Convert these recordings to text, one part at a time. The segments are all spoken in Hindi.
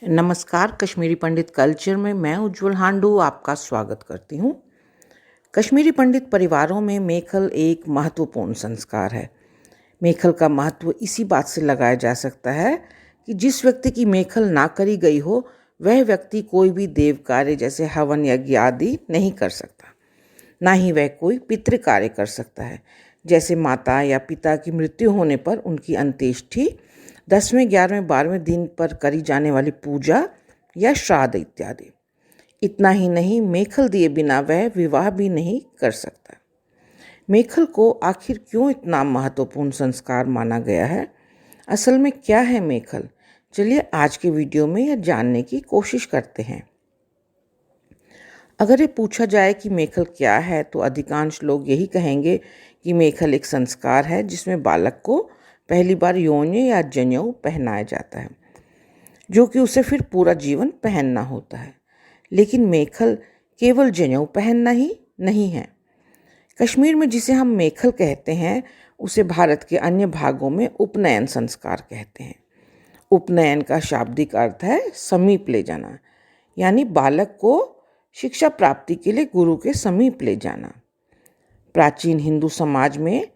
नमस्कार, कश्मीरी पंडित कल्चर में मैं उज्जवल हांडू आपका स्वागत करती हूँ। कश्मीरी पंडित परिवारों में मेखल एक महत्वपूर्ण संस्कार है। मेखल का महत्व इसी बात से लगाया जा सकता है कि जिस व्यक्ति की मेखल ना करी गई हो वह व्यक्ति कोई भी देव कार्य जैसे हवन यज्ञ आदि नहीं कर सकता, ना ही वह कोई पितृ कार्य कर सकता है, जैसे माता या पिता की मृत्यु होने पर उनकी अंत्येष्टि, 10वें 11वें 12वें दिन पर करी जाने वाली पूजा या श्राद्ध इत्यादि। इतना ही नहीं, मेखल दिए बिना वह विवाह भी नहीं कर सकता। मेखल को आखिर क्यों इतना महत्वपूर्ण संस्कार माना गया है? असल में क्या है मेखल? चलिए आज के वीडियो में यह जानने की कोशिश करते हैं। अगर ये पूछा जाए कि मेखल क्या है तो अधिकांश लोग यही कहेंगे कि मेखल एक संस्कार है जिसमें बालक को पहली बार योनि या जनेऊ पहनाया जाता है, जो कि उसे फिर पूरा जीवन पहनना होता है। लेकिन मेखल केवल जनेऊ पहनना ही नहीं है। कश्मीर में जिसे हम मेखल कहते हैं उसे भारत के अन्य भागों में उपनयन संस्कार कहते हैं। उपनयन का शाब्दिक अर्थ है समीप ले जाना, यानी बालक को शिक्षा प्राप्ति के लिए गुरु के समीप ले जाना। प्राचीन हिंदू समाज में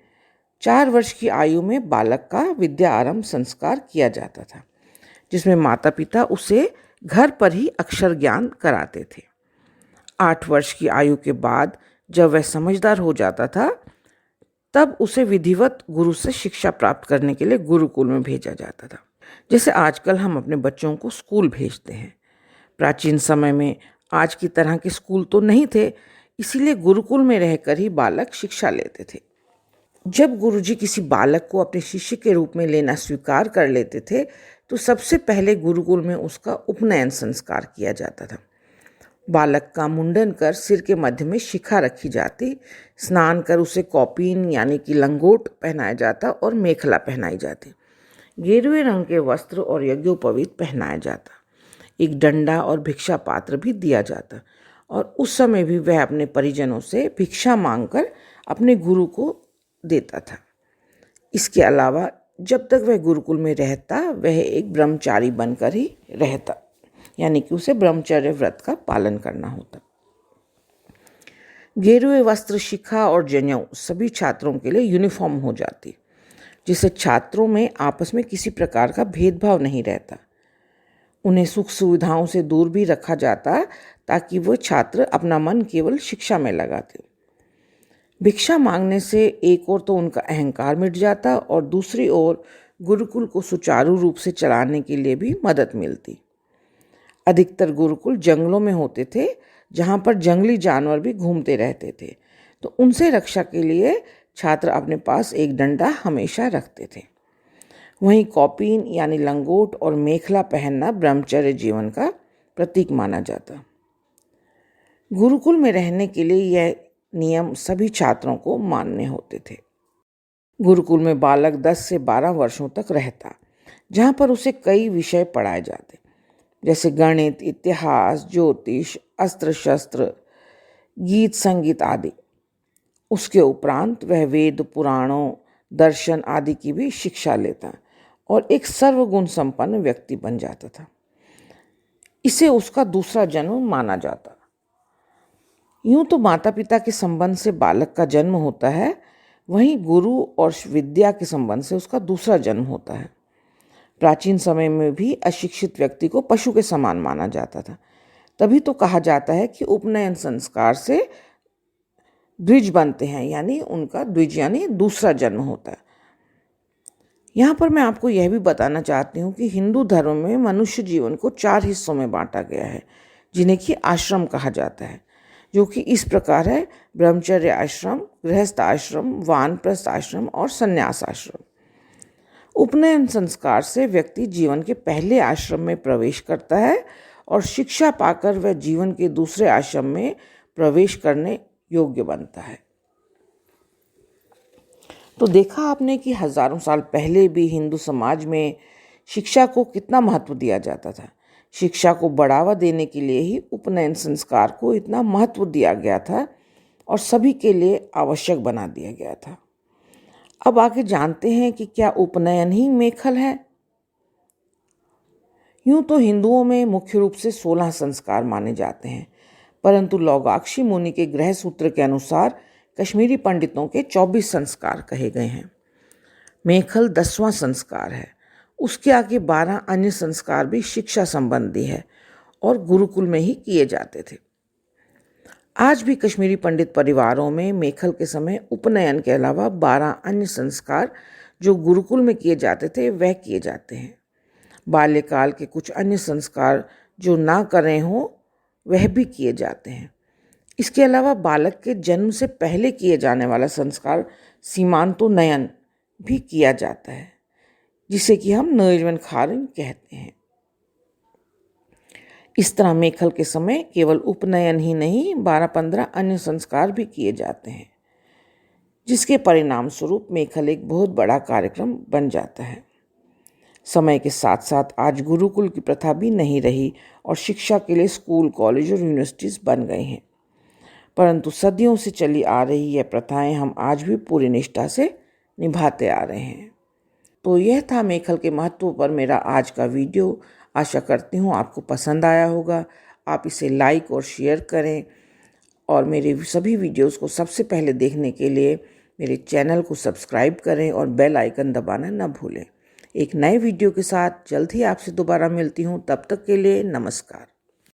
4 वर्ष की आयु में बालक का विद्या आरंभ संस्कार किया जाता था, जिसमें माता पिता उसे घर पर ही अक्षर ज्ञान कराते थे। 8 वर्ष की आयु के बाद जब वह समझदार हो जाता था तब उसे विधिवत गुरु से शिक्षा प्राप्त करने के लिए गुरुकुल में भेजा जाता था, जैसे आजकल हम अपने बच्चों को स्कूल भेजते हैं। प्राचीन समय में आज की तरह के स्कूल तो नहीं थे, इसीलिए गुरुकुल में रहकर ही बालक शिक्षा लेते थे। जब गुरुजी किसी बालक को अपने शिष्य के रूप में लेना स्वीकार कर लेते थे तो सबसे पहले गुरुकुल में उसका उपनयन संस्कार किया जाता था। बालक का मुंडन कर सिर के मध्य में शिखा रखी जाती, स्नान कर उसे कौपीन यानी कि लंगोट पहनाया जाता और मेखला पहनाई जाती। गेरुए रंग के वस्त्र और यज्ञोपवीत पहनाया जाता। एक डंडा और भिक्षा पात्र भी दिया जाता और उस समय भी वह अपने परिजनों से भिक्षा मांगकर अपने गुरु को देता था। इसके अलावा जब तक वह गुरुकुल में रहता वह एक ब्रह्मचारी बनकर ही रहता, यानी कि उसे ब्रह्मचर्य व्रत का पालन करना होता। गेरुए वस्त्र, शिखा और जनेऊ सभी छात्रों के लिए यूनिफॉर्म हो जाती, जिससे छात्रों में आपस में किसी प्रकार का भेदभाव नहीं रहता। उन्हें सुख सुविधाओं से दूर भी रखा जाता ताकि वो छात्र अपना मन केवल शिक्षा में लगाते। भिक्षा मांगने से एक ओर तो उनका अहंकार मिट जाता और दूसरी ओर गुरुकुल को सुचारू रूप से चलाने के लिए भी मदद मिलती। अधिकतर गुरुकुल जंगलों में होते थे, जहाँ पर जंगली जानवर भी घूमते रहते थे, तो उनसे रक्षा के लिए छात्र अपने पास एक डंडा हमेशा रखते थे। वहीं कौपीन यानी लंगोट और मेखला पहनना ब्रह्मचर्य जीवन का प्रतीक माना जाता। गुरुकुल में रहने के लिए यह नियम सभी छात्रों को मानने होते थे। गुरुकुल में बालक 10 से 12 वर्षों तक रहता, जहाँ पर उसे कई विषय पढ़ाए जाते, जैसे गणित, इतिहास, ज्योतिष, अस्त्र शस्त्र, गीत संगीत आदि। उसके उपरांत वह वेद, पुराणों, दर्शन आदि की भी शिक्षा लेता और एक सर्वगुण संपन्न व्यक्ति बन जाता था। इसे उसका दूसरा जन्म माना जाता। यूं तो माता पिता के संबंध से बालक का जन्म होता है, वहीं गुरु और विद्या के संबंध से उसका दूसरा जन्म होता है। प्राचीन समय में भी अशिक्षित व्यक्ति को पशु के समान माना जाता था। तभी तो कहा जाता है कि उपनयन संस्कार से द्विज बनते हैं, यानी उनका द्विज यानी दूसरा जन्म होता है। यहाँ पर मैं आपको यह भी बताना चाहती हूँ कि हिंदू धर्म में मनुष्य जीवन को 4 हिस्सों में बांटा गया है, जिन्हें कि आश्रम कहा जाता है, जो कि इस प्रकार है: ब्रह्मचर्य आश्रम, गृहस्थ आश्रम, वानप्रस्थ आश्रम और संन्यास आश्रम। उपनयन संस्कार से व्यक्ति जीवन के पहले आश्रम में प्रवेश करता है और शिक्षा पाकर वह जीवन के दूसरे आश्रम में प्रवेश करने योग्य बनता है। तो देखा आपने कि हजारों साल पहले भी हिंदू समाज में शिक्षा को कितना महत्व दिया जाता था। शिक्षा को बढ़ावा देने के लिए ही उपनयन संस्कार को इतना महत्व दिया गया था और सभी के लिए आवश्यक बना दिया गया था। अब आगे जानते हैं कि क्या उपनयन ही मेखल है। यूं तो हिंदुओं में मुख्य रूप से 16 संस्कार माने जाते हैं, परंतु लौगाक्षी मुनि के गृह सूत्र के अनुसार कश्मीरी पंडितों के 24 संस्कार कहे गए हैं। मेखल 10वां संस्कार है। उसके आगे 12 अन्य संस्कार भी शिक्षा संबंधी है और गुरुकुल में ही किए जाते थे। आज भी कश्मीरी पंडित परिवारों में मेखल के समय उपनयन के अलावा 12 अन्य संस्कार जो गुरुकुल में किए जाते थे वह किए जाते हैं। बाल्यकाल के कुछ अन्य संस्कार जो ना करें हों वह भी किए जाते हैं। इसके अलावा बालक के जन्म से पहले किए जाने वाला संस्कार सीमांतोन्नयन भी किया जाता है, जिसे कि हम नयजवन खारिन कहते हैं। इस तरह मेखल के समय केवल उपनयन ही नहीं 12-15 अन्य संस्कार भी किए जाते हैं, जिसके परिणाम स्वरूप मेखल एक बहुत बड़ा कार्यक्रम बन जाता है। समय के साथ साथ आज गुरुकुल की प्रथा भी नहीं रही और शिक्षा के लिए स्कूल, कॉलेज और यूनिवर्सिटीज बन गए हैं, परंतु सदियों से चली आ रही यह प्रथाएं हम आज भी पूरी निष्ठा से निभाते आ रहे हैं। तो यह था मेखल के महत्व पर मेरा आज का वीडियो। आशा करती हूँ आपको पसंद आया होगा। आप इसे लाइक और शेयर करें और मेरे सभी वीडियोस को सबसे पहले देखने के लिए मेरे चैनल को सब्सक्राइब करें और बेल आइकन दबाना न भूलें। एक नए वीडियो के साथ जल्द ही आपसे दोबारा मिलती हूँ। तब तक के लिए नमस्कार।